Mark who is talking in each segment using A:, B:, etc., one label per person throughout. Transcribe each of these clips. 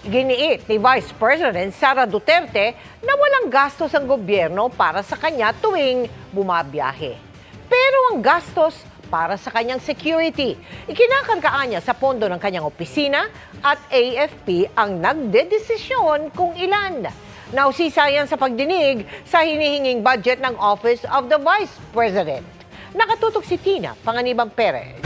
A: Giniit ni Vice President Sara Duterte na walang gastos ang gobyerno para sa kanya tuwing bumabiyahe. Pero ang gastos para sa kanyang security. Ikinakargaan niya sa pondo ng kanyang opisina at AFP ang nagdedesisyon kung ilan. Nausisayan sa pagdinig sa hinihinging budget ng Office of the Vice President. Nakatutok si Tina Panganiban Perez.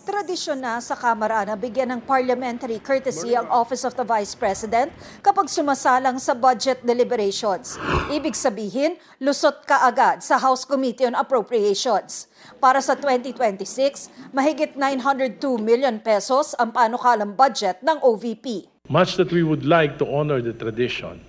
B: Tradisyon na sa Kamara na bigyan ng parliamentary courtesy ang Office of the Vice President kapag sumasalang sa budget deliberations. Ibig sabihin, lusot ka agad sa House Committee on Appropriations. Para sa 2026, mahigit 902 million pesos ang panukalang budget ng OVP.
C: Much that we would like to honor the tradition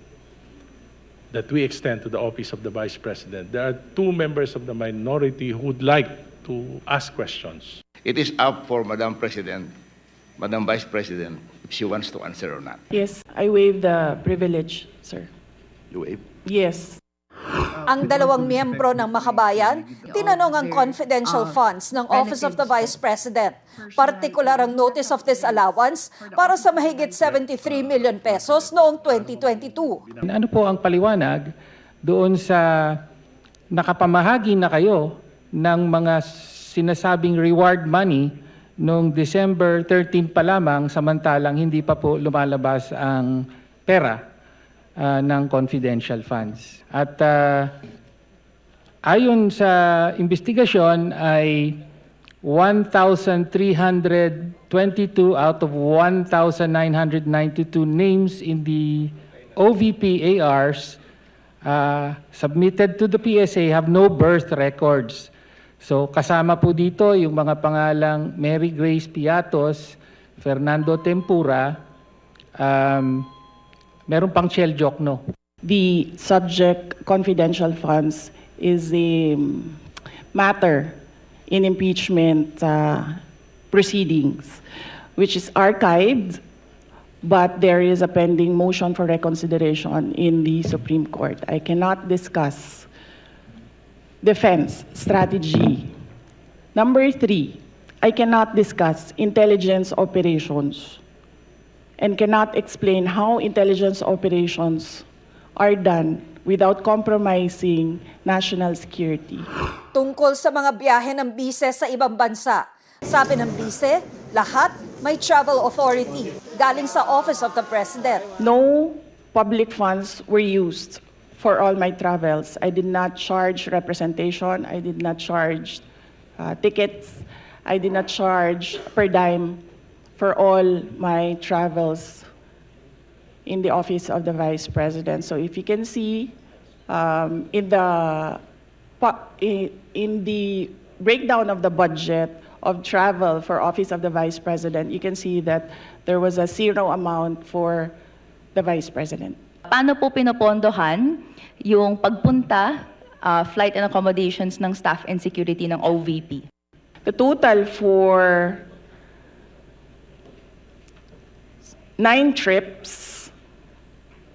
C: that we extend to the Office of the Vice President, there are two members of the minority who would like to ask questions.
D: It is up for Madam President, Madam Vice President, if she wants to answer or not.
E: Yes, I waive the privilege, sir.
D: You waive?
E: Yes.
B: Ang dalawang miyembro ng Makabayan, tinanong ang confidential funds ng Office of the Vice President. Partikular ang notice of disallowance para sa mahigit 73 million pesos noong 2022.
F: Ano po ang paliwanag doon sa nakapamahagi na kayo ng mga sinasabing reward money noong December 13 pa lamang samantalang hindi pa po lumalabas ang pera ng confidential funds. At ayon sa investigasyon ay 1,322 out of 1,992 names in the OVP ARs submitted to the PSA have no birth records. So kasama po dito yung mga pangalang Mary Grace Piatos, Fernando Tempura, meron pang Chel Jokno.
E: The subject confidential funds is a matter in impeachment proceedings, which is archived, but there is a pending motion for reconsideration in the Supreme Court. I cannot discuss defense strategy. Number 3, I cannot discuss intelligence operations and cannot explain how intelligence operations are done without compromising national security.
B: Tungkol sa mga biyahe ng bise sa ibang bansa, sabi ng bise, lahat may travel authority galing sa Office of the President.
E: No public funds were used for all my travels. I did not charge representation. I did not charge tickets. I did not charge per dime for all my travels in the Office of the Vice President. So if you can see in the breakdown of the budget of travel for Office of the Vice President, you can see that there was a zero amount for the Vice President.
G: Paano po pinopondohan yung pagpunta, flight and accommodations ng staff and security ng OVP?
E: The total for 9 trips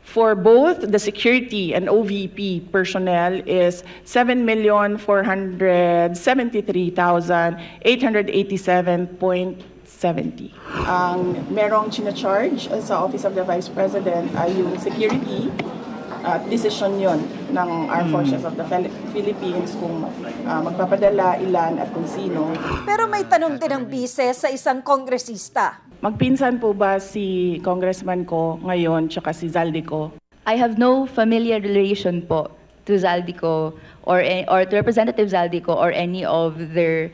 E: for both the security and OVP personnel is 7,473,887.70. Ang merong charge sa Office of the Vice President ay yung security at decision yon ng Armed Forces of the Philippines kung magpapadala, ilan at kung sino.
B: Pero may tanong din ang bise sa isang kongresista.
E: Magpinsan po ba si congressman ko ngayon tsaka si Zaldico?
G: I have no familiar relation po to Zaldico or to Representative Zaldico or any of their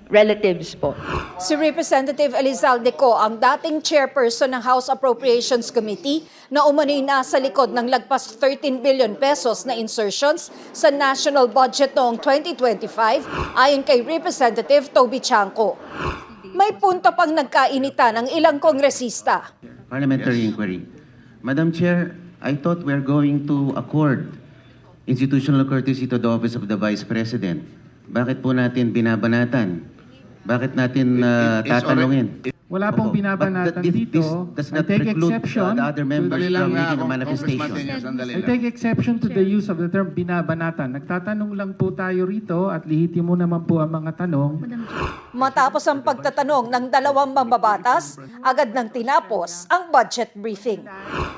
G: relatives po.
B: Si Representative Elizalde Co, ang dating chairperson ng House Appropriations Committee na umano'y nasa likod ng lagpas 13 billion pesos na insertions sa national budget noong 2025 ayon kay Representative Toby Chanco. May punto pang nagkainitan ng ilang kongresista.
H: Parliamentary inquiry. Madam Chair, I thought we're going to accord institutional courtesy to the Office of the Vice President. Bakit po natin binabanatan? Bakit natin tatanungin?
I: Wala pong
H: Opo.
I: binabanatan
H: But
I: dito.
H: does
I: I
H: not
I: take
H: preclude
I: exception
H: the other members
D: Sandali lang,
H: from making a
D: Congressman
H: manifestation.
D: Tenyo, sandali
I: I
D: lang.
I: take exception to the use of the term binabanatan. Nagtatanong lang po tayo rito at lihitimo naman po ang mga tanong.
B: Matapos ang pagtatanong ng dalawang mambabatas, agad nang tinapos ang budget briefing.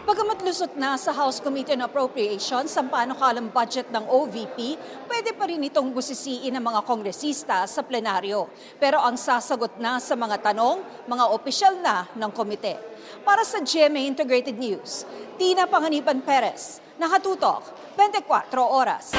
B: Bagamat lusot na sa House Committee on Appropriations ang panukalang budget ng OVP, pwede pa rin itong busisiin ng mga kongresista sa plenaryo. Pero ang sasagot na sa mga tanong, mga opisyal na ng komite. Para sa GMA Integrated News, Tina Panganiban Perez, nakatutok 24 oras.